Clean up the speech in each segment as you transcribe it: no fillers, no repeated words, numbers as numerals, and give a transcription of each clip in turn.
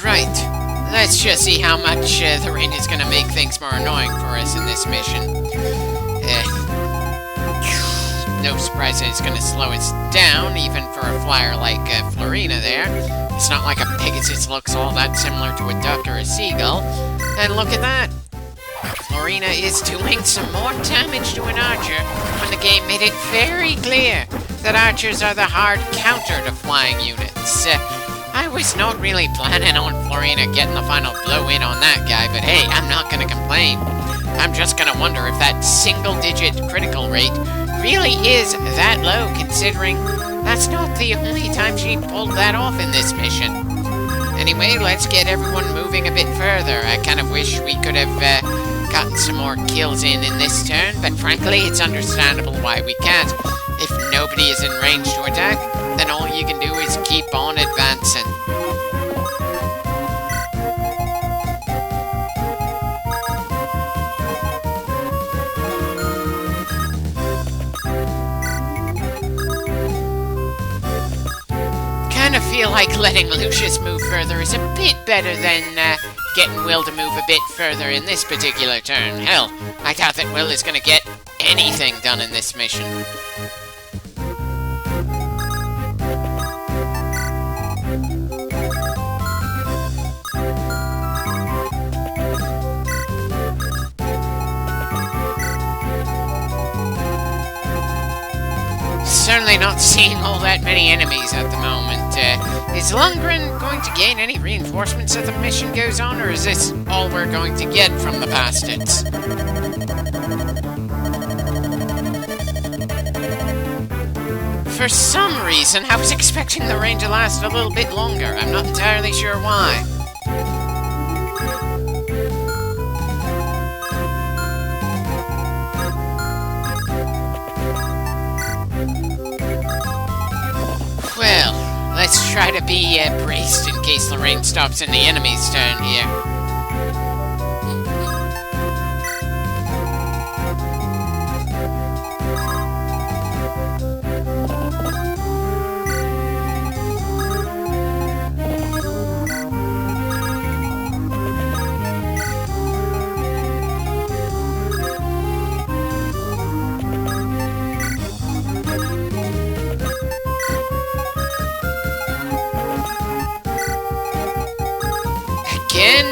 Right. Let's just see how much the rain is going to make things more annoying for us in this mission. No surprise that it's going to slow us down, even for a flyer like Florina there. It's not like a Pegasus looks all that similar to a duck or a seagull. And look at that! Florina is doing some more damage to an archer when the game made it very clear that archers are the hard counter to flying units. I was not really planning on Florina getting the final blow in on that guy, but hey, I'm not going to complain. I'm just going to wonder if that single-digit critical rate really is that low, considering that's not the only time she pulled that off in this mission. Anyway, let's get everyone moving a bit further. I kind of wish we could have gotten some more kills in this turn, but frankly, it's understandable why we can't. If nobody is in range to attack, then all you can do is keep on advancing. Kind of feel like letting Lucius move further is a bit better than getting Will to move a bit further in this particular turn. Hell, I doubt that Will is going to get anything done in this mission. Certainly not seeing all that many enemies at the moment. Is Lundgren going to gain any reinforcements as the mission goes on, or is this all we're going to get from the bastards? For some reason, I was expecting the rain to last a little bit longer. I'm not entirely sure why. Well, let's try to be braced in case the rain stops in the enemy's turn here.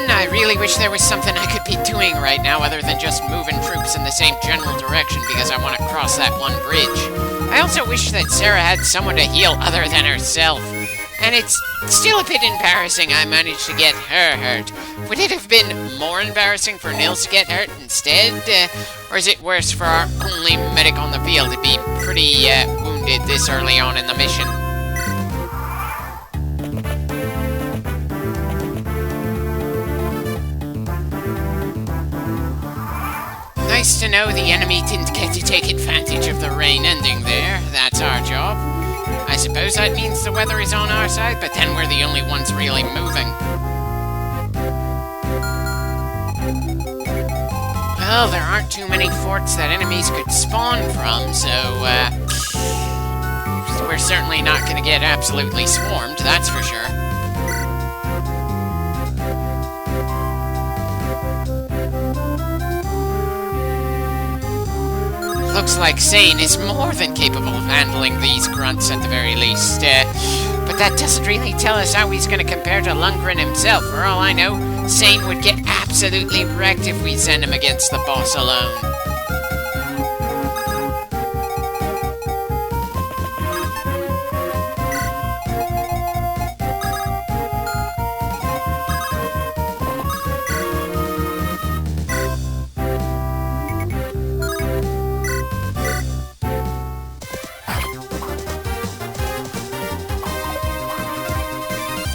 I really wish there was something I could be doing right now other than just moving troops in the same general direction because I want to cross that one bridge. I also wish that Sarah had someone to heal other than herself. And it's still a bit embarrassing I managed to get her hurt. Would it have been more embarrassing for Nils to get hurt instead? Or is it worse for our only medic on the field to be pretty wounded this early on in the mission? Nice to know the enemy didn't get to take advantage of the rain ending there. That's our job. I suppose that means the weather is on our side, but then we're the only ones really moving. Well, there aren't too many forts that enemies could spawn from, so, we're certainly not going to get absolutely swarmed, that's for sure. Looks like Sane is more than capable of handling these grunts at the very least, but that doesn't really tell us how he's going to compare to Lundgren himself. For all I know, Sane would get absolutely wrecked if we send him against the boss alone.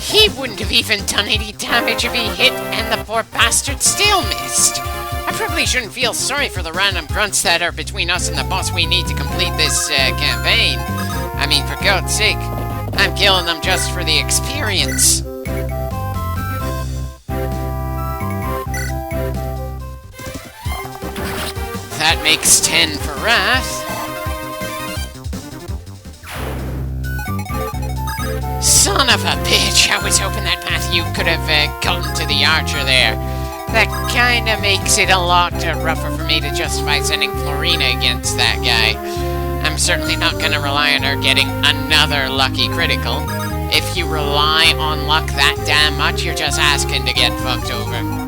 He wouldn't have even done any damage if he hit and the poor bastard still missed. I probably shouldn't feel sorry for the random grunts that are between us and the boss we need to complete this campaign. I mean, for God's sake, I'm killing them just for the experience. That makes 10 for Wrath. Son of a bitch, I was hoping that Matthew could have gotten to the archer there. That kind of makes it a lot rougher for me to justify sending Florina against that guy. I'm certainly not going to rely on her getting another lucky critical. If you rely on luck that damn much, you're just asking to get fucked over.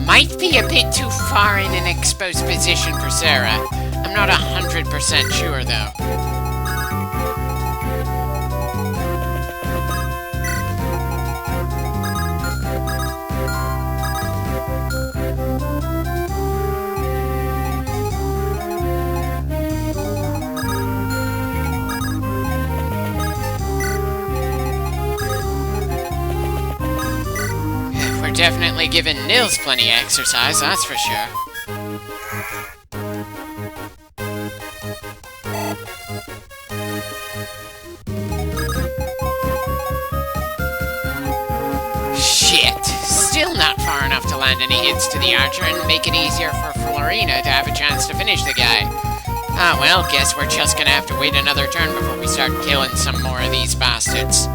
Might be a bit too far in an exposed position for Sarah. I'm not 100% sure, though. Definitely giving Nils plenty of exercise, that's for sure. Shit! Still not far enough to land any hits to the archer and make it easier for Florina to have a chance to finish the guy. Ah well, guess we're just gonna have to wait another turn before we start killing some more of these bastards.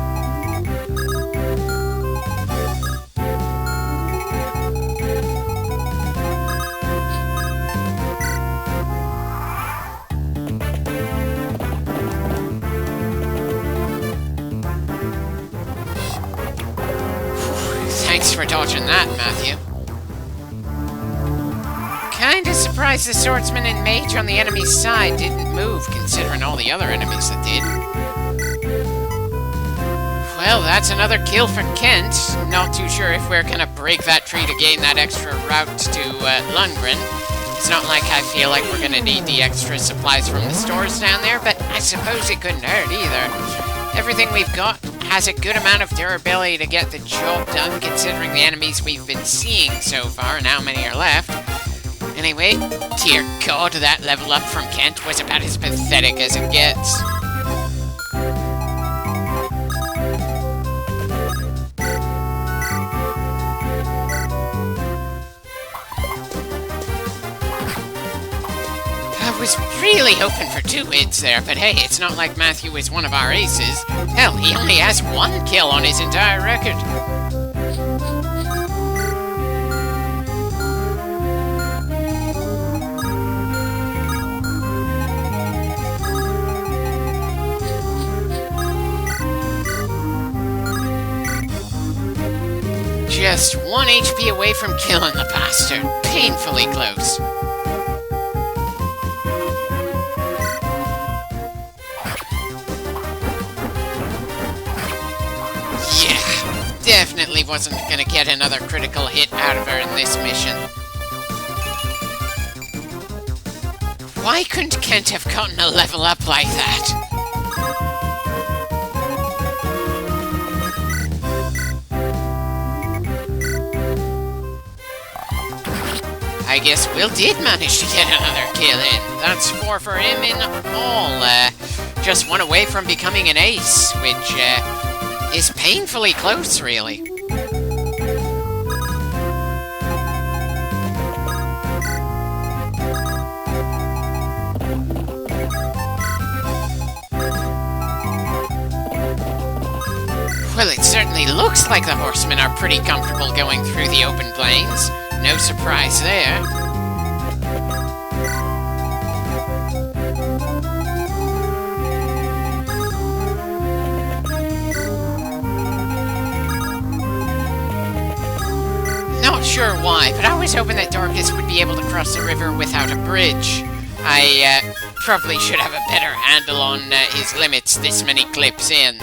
Thanks for dodging that, Matthew. Kinda surprised the swordsman and mage on the enemy's side didn't move, considering all the other enemies that did. Well, that's another kill for Kent. Not too sure if we're gonna break that tree to gain that extra route to Lundgren. It's not like I feel like we're gonna need the extra supplies from the stores down there, but I suppose it couldn't hurt either. Everything we've got has a good amount of durability to get the job done, considering the enemies we've been seeing so far and how many are left. Anyway, dear God, that level up from Kent was about as pathetic as it gets. I was really hoping for 2 hits there, but hey, it's not like Matthew is one of our aces. Hell, he only has 1 kill on his entire record. Just 1 HP away from killing the bastard. Painfully close. Definitely wasn't gonna get another critical hit out of her in this mission. Why couldn't Kent have gotten a level up like that? I guess Will did manage to get another kill in. That's 4 for him in all. Just 1 away from becoming an ace, which is painfully close, really. Well, it certainly looks like the horsemen are pretty comfortable going through the open plains. No surprise there. Not sure why, but I was hoping that Dorcas would be able to cross the river without a bridge. I probably should have a better handle on his limits this many clips in.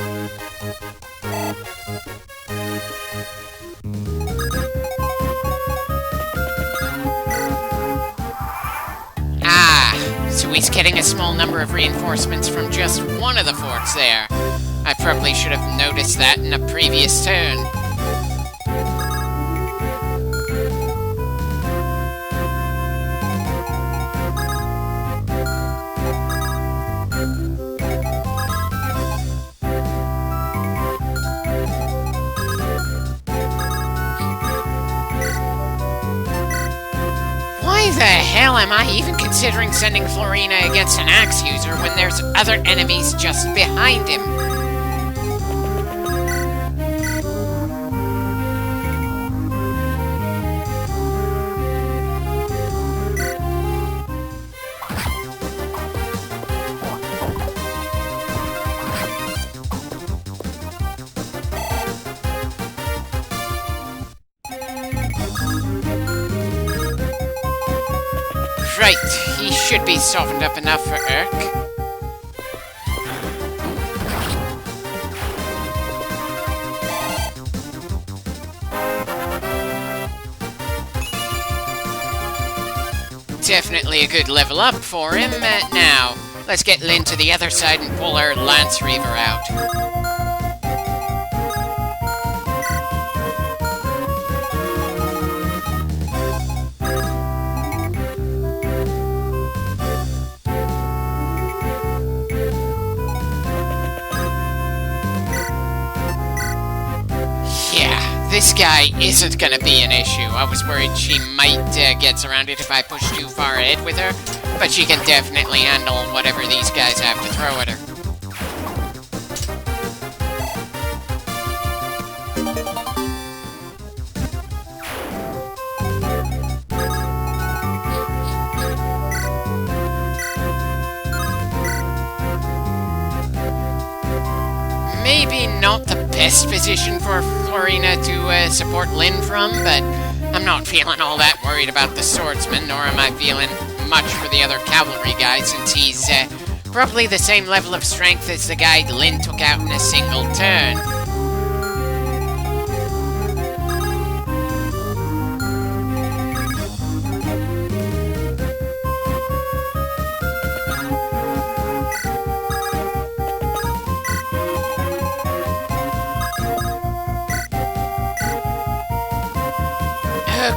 So he's getting a small number of reinforcements from just one of the forts there. I probably should have noticed that in a previous turn. the hell am I even considering sending Florina against an axe user when there's other enemies just behind him? Right, he should be softened up enough for Urk. Definitely a good level up for him. Now, let's get Lynn to the other side and pull our Lance Reaver out. This guy isn't gonna be an issue. I was worried she might get surrounded if I push too far ahead with her, but she can definitely handle whatever these guys have to throw at her. Maybe not the best position for Florina to support Lynn from, but I'm not feeling all that worried about the swordsman, nor am I feeling much for the other cavalry guy, since he's probably the same level of strength as the guy Lynn took out in a single turn.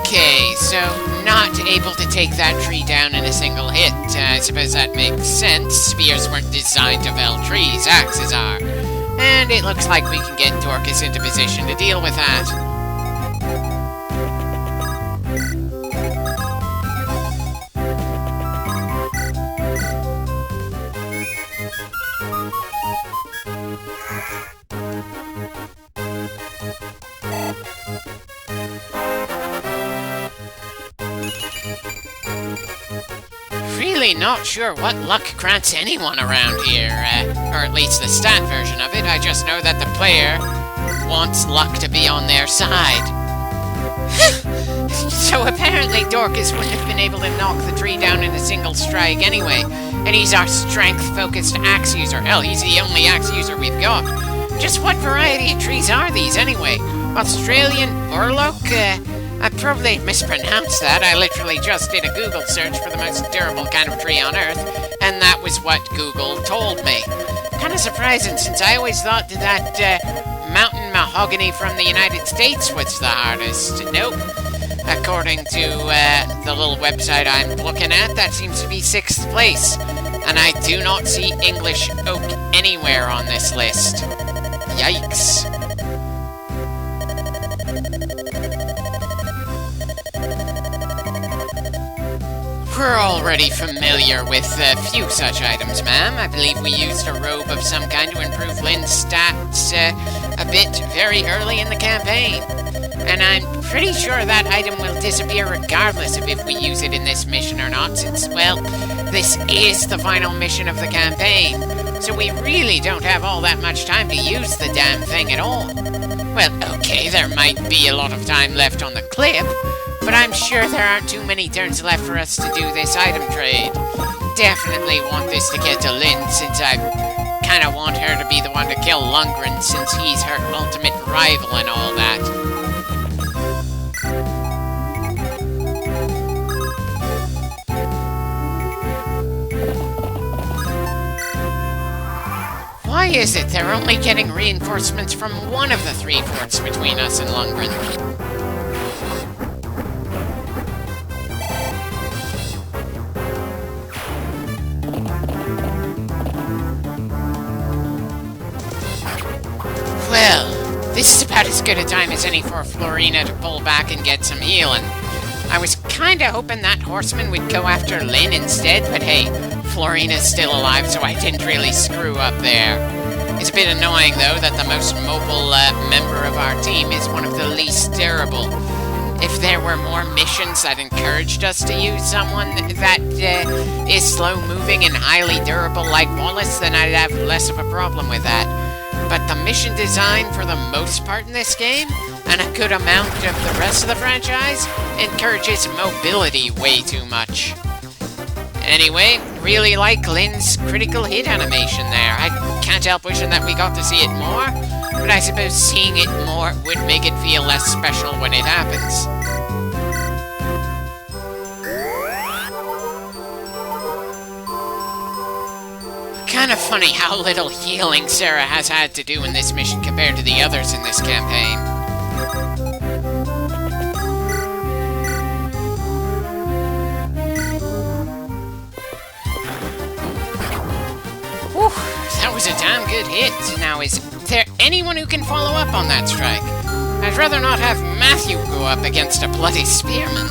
Okay, so not able to take that tree down in a single hit. I suppose that makes sense. Spears weren't designed to fell trees, axes are. And it looks like we can get Dorcas into position to deal with that. Really not sure what luck grants anyone around here, or at least the stat version of it. I just know that the player wants luck to be on their side. So apparently Dorcas wouldn't have been able to knock the tree down in a single strike anyway, and he's our strength-focused axe user. Hell, he's the only axe user we've got. Just what variety of trees are these anyway? Australian Burlock? I probably mispronounced that. I literally just did a Google search for the most durable kind of tree on Earth, and that was what Google told me. Kind of surprising, since I always thought that mountain mahogany from the United States was the hardest. Nope. According to the little website I'm looking at, that seems to be 6th place. And I do not see English oak anywhere on this list. Yikes. We're already familiar with a few such items, ma'am. I believe we used a robe of some kind to improve Lynn's stats a bit very early in the campaign. And I'm pretty sure that item will disappear regardless of if we use it in this mission or not, since, well, this is the final mission of the campaign. So we really don't have all that much time to use the damn thing at all. Well, okay, there might be a lot of time left on the clip, but I'm sure there aren't too many turns left for us to do this item trade. Definitely want this to get to Lynn, since I kind of want her to be the one to kill Lundgren, since he's her ultimate rival and all that. Why is it they're only getting reinforcements from one of the 3 forts between us and Lundgren? Well, this is about as good a time as any for Florina to pull back and get some healing. I was kinda hoping that horseman would go after Lynn instead, but hey, Florina's still alive, so I didn't really screw up there. It's a bit annoying, though, that the most mobile member of our team is one of the least durable. If there were more missions that encouraged us to use someone that is slow-moving and highly durable like Wallace, then I'd have less of a problem with that. But the mission design, for the most part in this game, and a good amount of the rest of the franchise, encourages mobility way too much. Anyway, really like Lynn's critical hit animation there. I can't help wishing that we got to see it more, but I suppose seeing it more would make it feel less special when it happens. Kind of funny how little healing Sarah has had to do in this mission compared to the others in this campaign. Whew, that was a damn good hit. Now, is there anyone who can follow up on that strike? I'd rather not have Matthew go up against a bloody spearman.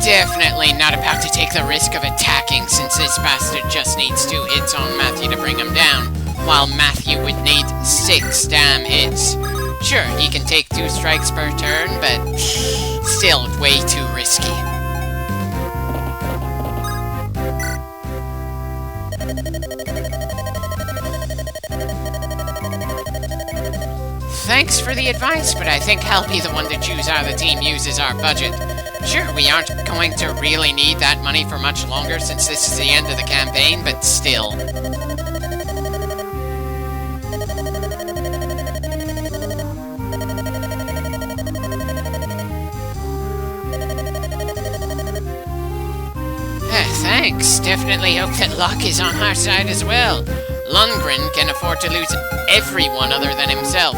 Definitely not about to take the risk of attacking, since this bastard just needs 2 hits on Matthew to bring him down, while Matthew would need 6 damn hits. Sure, he can take 2 strikes per turn, but still way too risky. Thanks for the advice, but I think I'll be the one to choose how the team uses our budget. Sure, we aren't going to really need that money for much longer since this is the end of the campaign, but still. Thanks. Definitely hope that luck is on our side as well. Lundgren can afford to lose everyone other than himself,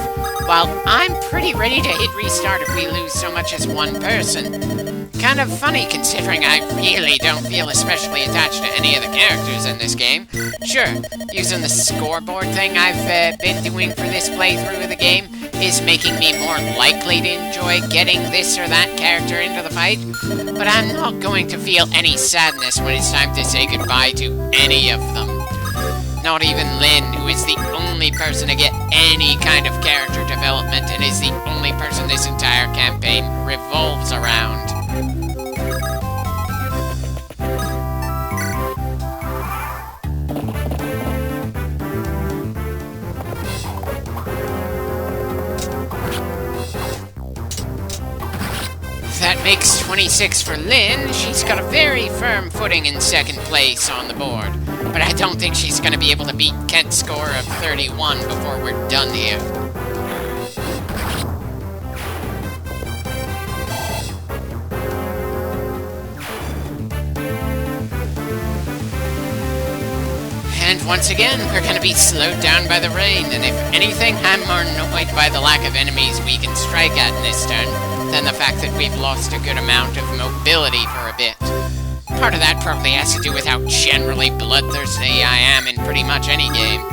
while I'm pretty ready to hit restart if we lose so much as one person. Kind of funny considering I really don't feel especially attached to any of the characters in this game. Sure, using the scoreboard thing I've been doing for this playthrough of the game is making me more likely to enjoy getting this or that character into the fight, but I'm not going to feel any sadness when it's time to say goodbye to any of them. Not even Lynn, who is the only person to get any kind of character development and is the only person this entire campaign revolves around. That makes 26 for Lynn. She's got a very firm footing in second place on the board. But I don't think she's going to be able to beat Kent's score of 31 before we're done here. And once again, we're going to be slowed down by the rain, and if anything, I'm more annoyed by the lack of enemies we can strike at in this turn than the fact that we've lost a good amount of mobility for a bit. Part of that probably has to do with how generally bloodthirsty I am in pretty much any game,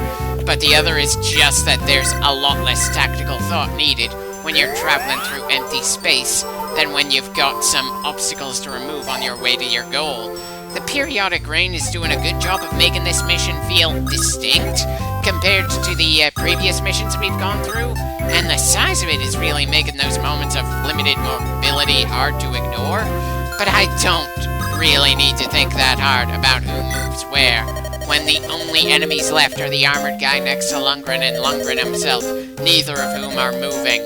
but the other is just that there's a lot less tactical thought needed when you're traveling through empty space than when you've got some obstacles to remove on your way to your goal. The periodic rain is doing a good job of making this mission feel distinct compared to the previous missions we've gone through, and the size of it is really making those moments of limited mobility hard to ignore, but I don't really need to think that hard about who moves where, when the only enemies left are the armored guy next to Lundgren and Lundgren himself, neither of whom are moving.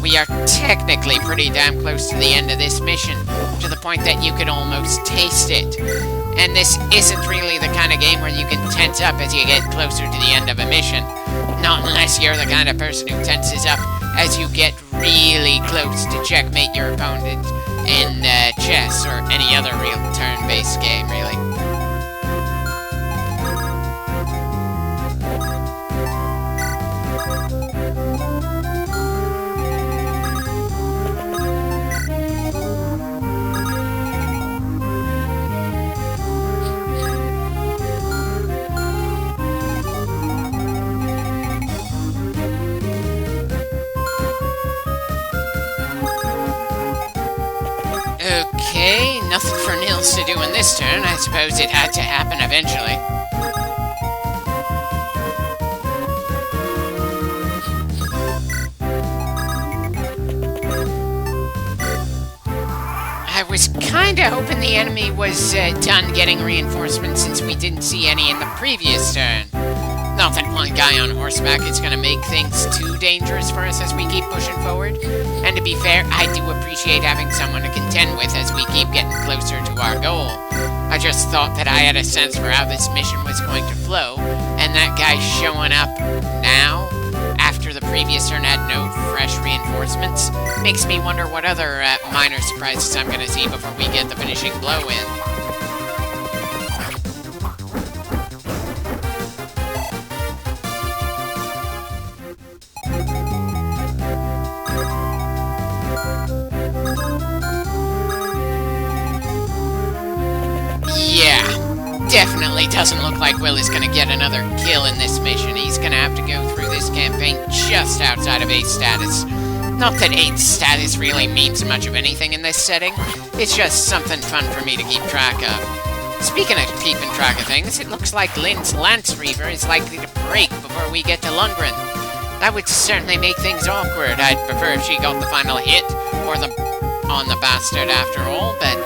We are technically pretty damn close to the end of this mission, to the point that you could almost taste it. And this isn't really the kind of game where you can tense up as you get closer to the end of a mission. Not unless you're the kind of person who tenses up as you get really close to checkmate your opponent in chess or any other real turn-based game, really. Okay, nothing for Nils to do in this turn. I suppose it had to happen eventually. I was kinda hoping the enemy was done getting reinforcements since we didn't see any in the previous turn. Not that one guy on horseback is gonna make things too dangerous for us as we keep pushing forward. And to be fair, I do appreciate having someone to contend with as we keep getting closer to our goal. I just thought that I had a sense for how this mission was going to flow, and that guy showing up now, after the previous turn had no fresh reinforcements, makes me wonder what other minor surprises I'm gonna see before we get the finishing blow in. Definitely doesn't look like Will is gonna get another kill in this mission. He's gonna have to go through this campaign just outside of 8 status. Not that 8 status really means much of anything in this setting. It's just something fun for me to keep track of. Speaking of keeping track of things, it looks like Lynn's Lance Reaver is likely to break before we get to Lundgren. That would certainly make things awkward. I'd prefer if she got the final hit on the bastard after all, but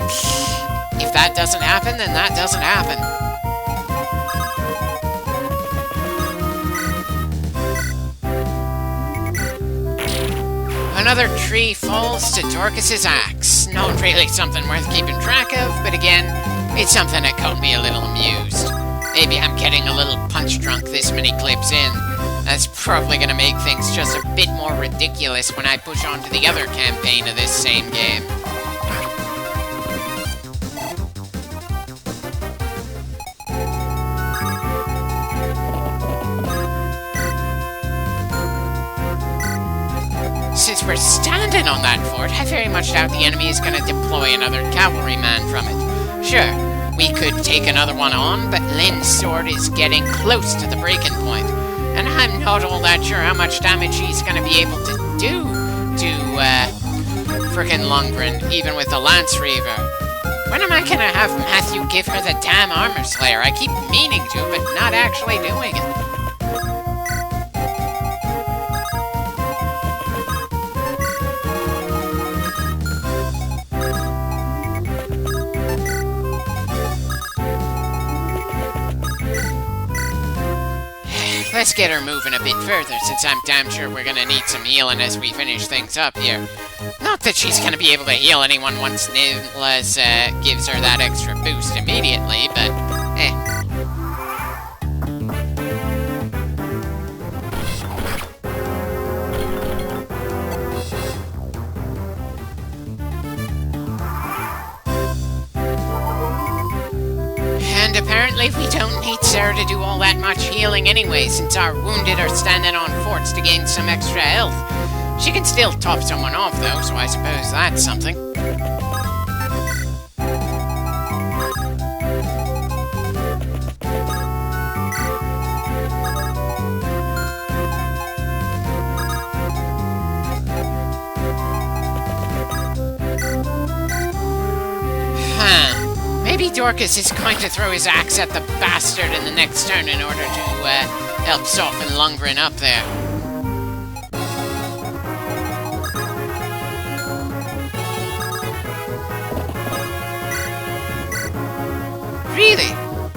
if that doesn't happen, then that doesn't happen. Another tree falls to Dorcas's axe. Not really something worth keeping track of, but again, it's something that got me a little amused. Maybe I'm getting a little punch drunk this many clips in. That's probably gonna make things just a bit more ridiculous when I push on to the other campaign of this same game. Since we're standing on that fort, I very much doubt the enemy is going to deploy another cavalryman from it. Sure, we could take another one on, but Lynn's sword is getting close to the breaking point, and I'm not all that sure how much damage she's going to be able to do to, frickin' Lundgren, even with the Lance Reaver. When am I going to have Matthew give her the damn Armor Slayer? I keep meaning to, but not actually doing it. Let's get her moving a bit further, since I'm damn sure we're gonna need some healing as we finish things up here. Not that she's gonna be able to heal anyone once Nicholas gives her that extra boost immediately, but And apparently we don't need Sarah to do all that much healing anyway, since our wounded are standing on forts to gain some extra health. She can still top someone off though, so I suppose that's something. Maybe Dorcas is going to throw his axe at the bastard in the next turn in order to help soften Lundgren up there. Really?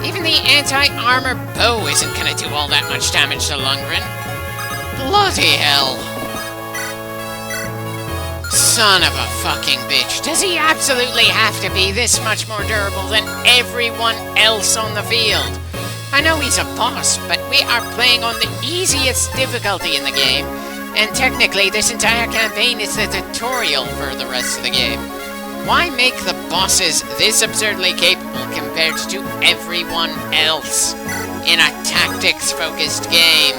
Even the anti-armor bow isn't going to do all that much damage to Lundgren? Bloody hell! Son of a fucking bitch. Does he absolutely have to be this much more durable than everyone else on the field? I know he's a boss, but we are playing on the easiest difficulty in the game, and technically this entire campaign is the tutorial for the rest of the game. Why make the bosses this absurdly capable compared to everyone else in a tactics-focused game?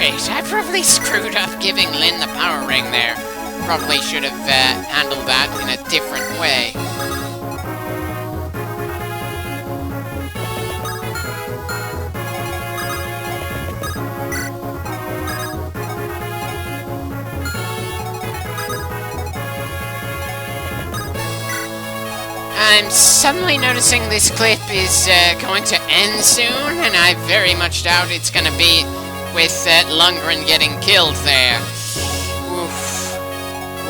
great. I probably screwed up giving Lynn the power ring there. Probably should have handled that in a different way. I'm suddenly noticing this clip is going to end soon, and I very much doubt it's going to be with Lundgren getting killed there. Oof.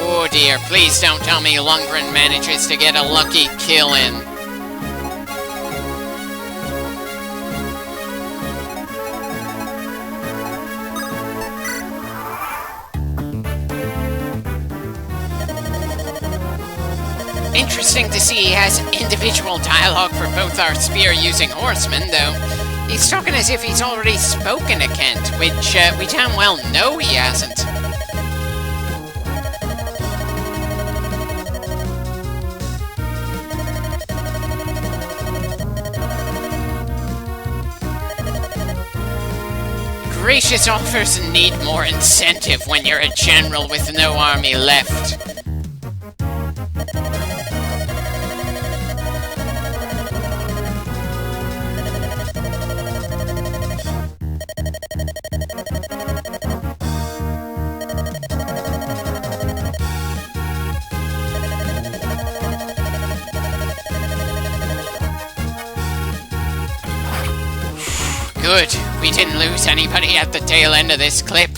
Oh dear, please don't tell me Lundgren manages to get a lucky kill in. Interesting to see he has individual dialogue for both our spear-using horsemen, though. He's talking as if he's already spoken to Kent, which we damn well know he hasn't. Gracious offers need more incentive when you're a general with no army left. Good. We didn't lose anybody at the tail end of this clip.